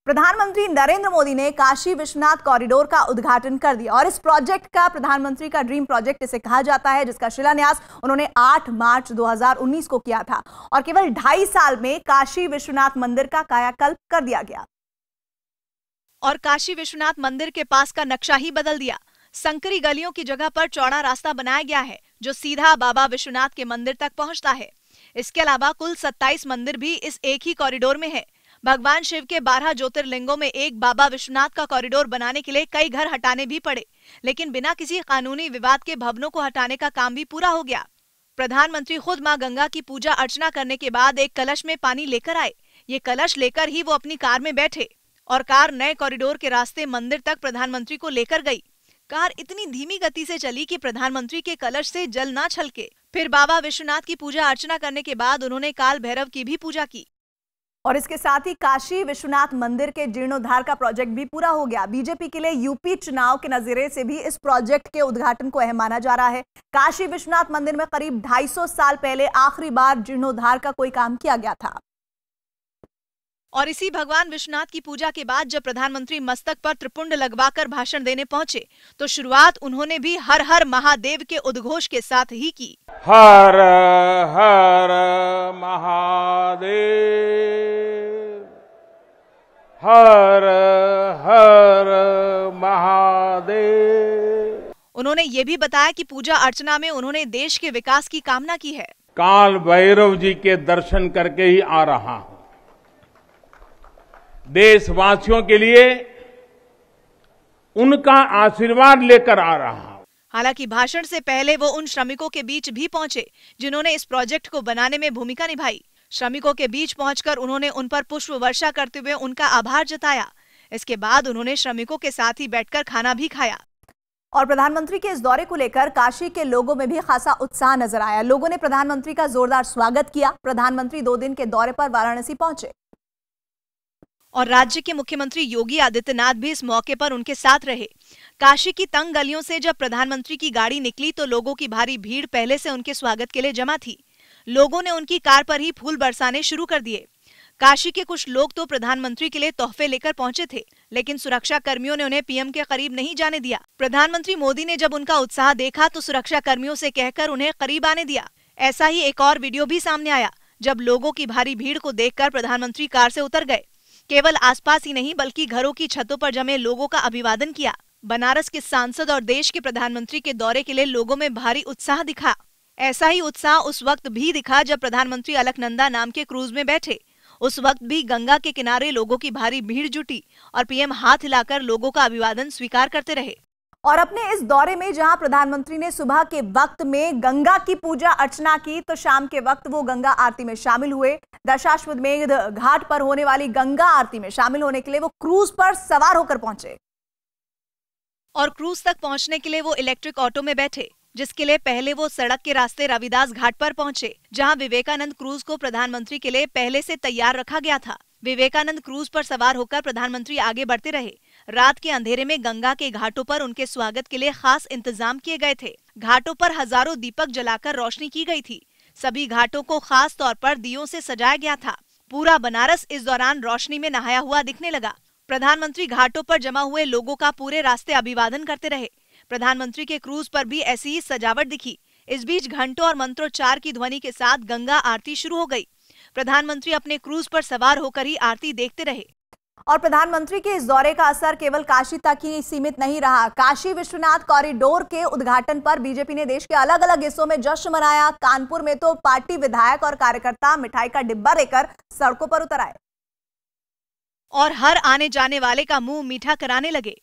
प्रधानमंत्री नरेंद्र मोदी ने काशी विश्वनाथ कॉरिडोर का उद्घाटन कर दिया और इस प्रोजेक्ट का प्रधानमंत्री का ड्रीम प्रोजेक्ट इसे कहा जाता है, जिसका शिलान्यास उन्होंने 8 मार्च 2019 को किया था और केवल 2.5 साल में काशी विश्वनाथ मंदिर का कायाकल्प कर दिया गया और काशी विश्वनाथ मंदिर के पास का नक्शा ही बदल दिया। संकरी गलियों की जगह पर चौड़ा रास्ता बनाया गया है जो सीधा बाबा विश्वनाथ के मंदिर तक पहुंचता है। इसके अलावा कुल 27 मंदिर भी इस एक ही कॉरिडोर में है। भगवान शिव के 12 ज्योतिर्लिंगों में एक बाबा विश्वनाथ का कॉरिडोर बनाने के लिए कई घर हटाने भी पड़े, लेकिन बिना किसी कानूनी विवाद के भवनों को हटाने का काम भी पूरा हो गया। प्रधानमंत्री खुद मां गंगा की पूजा अर्चना करने के बाद एक कलश में पानी लेकर आए। ये कलश लेकर ही वो अपनी कार में बैठे और कार नए कॉरिडोर के रास्ते मंदिर तक प्रधानमंत्री को लेकर गई। कार इतनी धीमी गति से चली कि प्रधानमंत्री के कलश से जल ना छलके। फिर बाबा विश्वनाथ की पूजा अर्चना करने के बाद उन्होंने काल भैरव की भी पूजा की और इसके साथ ही काशी विश्वनाथ मंदिर के जीर्णोद्धार का प्रोजेक्ट भी पूरा हो गया। बीजेपी के लिए यूपी चुनाव के नजरिए से भी इस प्रोजेक्ट के उद्घाटन को अहम माना जा रहा है। काशी विश्वनाथ मंदिर में करीब 250 साल पहले आखिरी बार जीर्णोद्धार का कोई काम किया गया था और इसी भगवान विश्वनाथ की पूजा के बाद जब प्रधानमंत्री मस्तक पर त्रिपुंड लगवाकर भाषण देने पहुंचे तो शुरुआत उन्होंने भी हर हर महादेव के उद्घोष के साथ ही की। हर हर महादेव, हर हर महादेव। उन्होंने ये भी बताया कि पूजा अर्चना में उन्होंने देश के विकास की कामना की है। काल भैरव जी के दर्शन करके ही आ रहा हूं। देशवासियों के लिए उनका आशीर्वाद लेकर आ रहा हूं। हालांकि भाषण से पहले वो उन श्रमिकों के बीच भी पहुंचे जिन्होंने इस प्रोजेक्ट को बनाने में भूमिका निभाई। श्रमिकों के बीच पहुंचकर उन्होंने उन पर पुष्प वर्षा करते हुए उनका आभार जताया। इसके बाद उन्होंने श्रमिकों के साथ ही बैठकर खाना भी खाया। और प्रधानमंत्री के इस दौरे को लेकर काशी के लोगों में भी खासा उत्साह नजर आया। लोगों ने प्रधानमंत्री का जोरदार स्वागत किया। प्रधानमंत्री 2 दिन के दौरे पर वाराणसी पहुंचे और राज्य के मुख्यमंत्री योगी आदित्यनाथ भी इस मौके पर उनके साथ रहे। काशी की तंग गलियों से जब प्रधानमंत्री की गाड़ी निकली तो लोगों की भारी भीड़ पहले से उनके स्वागत के लिए जमा थी। लोगों ने उनकी कार पर ही फूल बरसाने शुरू कर दिए। काशी के कुछ लोग तो प्रधानमंत्री के लिए तोहफे लेकर पहुंचे थे, लेकिन सुरक्षा कर्मियों ने उन्हें पीएम के करीब नहीं जाने दिया। प्रधानमंत्री मोदी ने जब उनका उत्साह देखा तो सुरक्षा कर्मियों से कहकर उन्हें करीब आने दिया। ऐसा ही एक और वीडियो भी सामने आया जब लोगों की भारी भीड़ को देखकर प्रधानमंत्री कार से उतर गए। केवल आसपास ही नहीं बल्कि घरों की छतों पर जमे लोगों का अभिवादन किया। बनारस के सांसद और देश के प्रधानमंत्री के दौरे के लिए लोगों में भारी उत्साह दिखा। ऐसा ही उत्साह उस वक्त भी दिखा जब प्रधानमंत्री अलकनंदा नाम के क्रूज में बैठे। उस वक्त भी गंगा के किनारे लोगों की भारी भीड़ जुटी और पीएम हाथ हिलाकर लोगों का अभिवादन स्वीकार करते रहे। और अपने इस दौरे में जहां प्रधानमंत्री ने सुबह के वक्त में गंगा की पूजा अर्चना की तो शाम के वक्त वो गंगा आरती में शामिल हुए। दशाश्वमेध घाट पर होने वाली गंगा आरती में शामिल होने के लिए वो क्रूज पर सवार होकर पहुंचे और क्रूज तक पहुंचने के लिए वो इलेक्ट्रिक ऑटो में बैठे, जिसके लिए पहले वो सड़क के रास्ते रविदास घाट पर पहुंचे जहां विवेकानंद क्रूज को प्रधानमंत्री के लिए पहले से तैयार रखा गया था। विवेकानंद क्रूज पर सवार होकर प्रधानमंत्री आगे बढ़ते रहे। रात के अंधेरे में गंगा के घाटों पर उनके स्वागत के लिए खास इंतजाम किए गए थे। घाटों पर हजारों दीपक जलाकर रोशनी की गई थी। सभी घाटों को खास तौर पर दियों से सजाया गया था। पूरा बनारस इस दौरान रोशनी में नहाया हुआ दिखने लगा। प्रधानमंत्री घाटों पर जमा हुए लोगों का पूरे रास्ते अभिवादन करते रहे। प्रधानमंत्री के क्रूज पर भी ऐसी ही सजावट दिखी। इस बीच घंटों और मंत्रोच्चार की ध्वनि के साथ गंगा आरती शुरू हो गई। प्रधानमंत्री अपने क्रूज पर सवार होकर ही आरती देखते रहे। और प्रधानमंत्री के इस दौरे का असर केवल काशी तक ही सीमित नहीं रहा। काशी विश्वनाथ कॉरिडोर के उद्घाटन पर बीजेपी ने देश के अलग अलग हिस्सों में जश्न मनाया। कानपुर में तो पार्टी विधायक और कार्यकर्ता मिठाई का डिब्बा लेकर सड़कों पर उतर आए और हर आने जाने वाले का मुंह मीठा कराने लगे।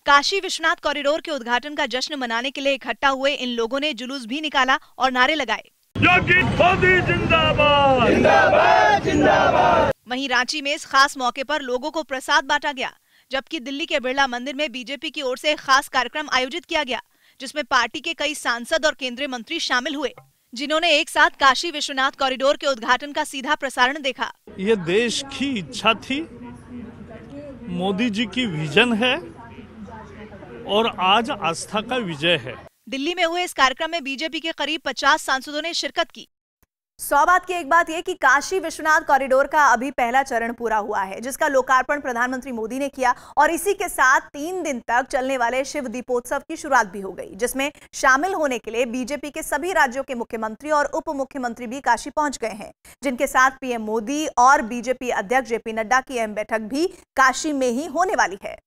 काशी विश्वनाथ कॉरिडोर के उद्घाटन का जश्न मनाने के लिए इकट्ठा हुए इन लोगों ने जुलूस भी निकाला और नारे लगाए, योगी मोदी जिंदाबाद, जिंदाबाद, जिंदाबाद। वहीं रांची में इस खास मौके पर लोगों को प्रसाद बांटा गया, जबकि दिल्ली के बिरला मंदिर में बीजेपी की ओर से खास कार्यक्रम आयोजित किया गया जिसमें पार्टी के कई सांसद और केंद्रीय मंत्री शामिल हुए, जिन्होंने एक साथ काशी विश्वनाथ कॉरिडोर के उद्घाटन का सीधा प्रसारण देखा। ये देश की इच्छा थी, मोदी जी की विजन है और आज आस्था का विजय है। दिल्ली में हुए इस कार्यक्रम में बीजेपी के करीब 50 सांसदों ने शिरकत की। सौ बात की एक बात यह कि काशी विश्वनाथ कॉरिडोर का अभी पहला चरण पूरा हुआ है, जिसका लोकार्पण प्रधानमंत्री मोदी ने किया और इसी के साथ 3 दिन तक चलने वाले शिव दीपोत्सव की शुरुआत भी हो गई, जिसमें शामिल होने के लिए बीजेपी के सभी राज्यों के मुख्यमंत्री और उप मुख्यमंत्री भी काशी पहुंच गए हैं, जिनके साथ पीएम मोदी और बीजेपी अध्यक्ष जेपी नड्डा की अहम बैठक भी काशी में ही होने वाली है।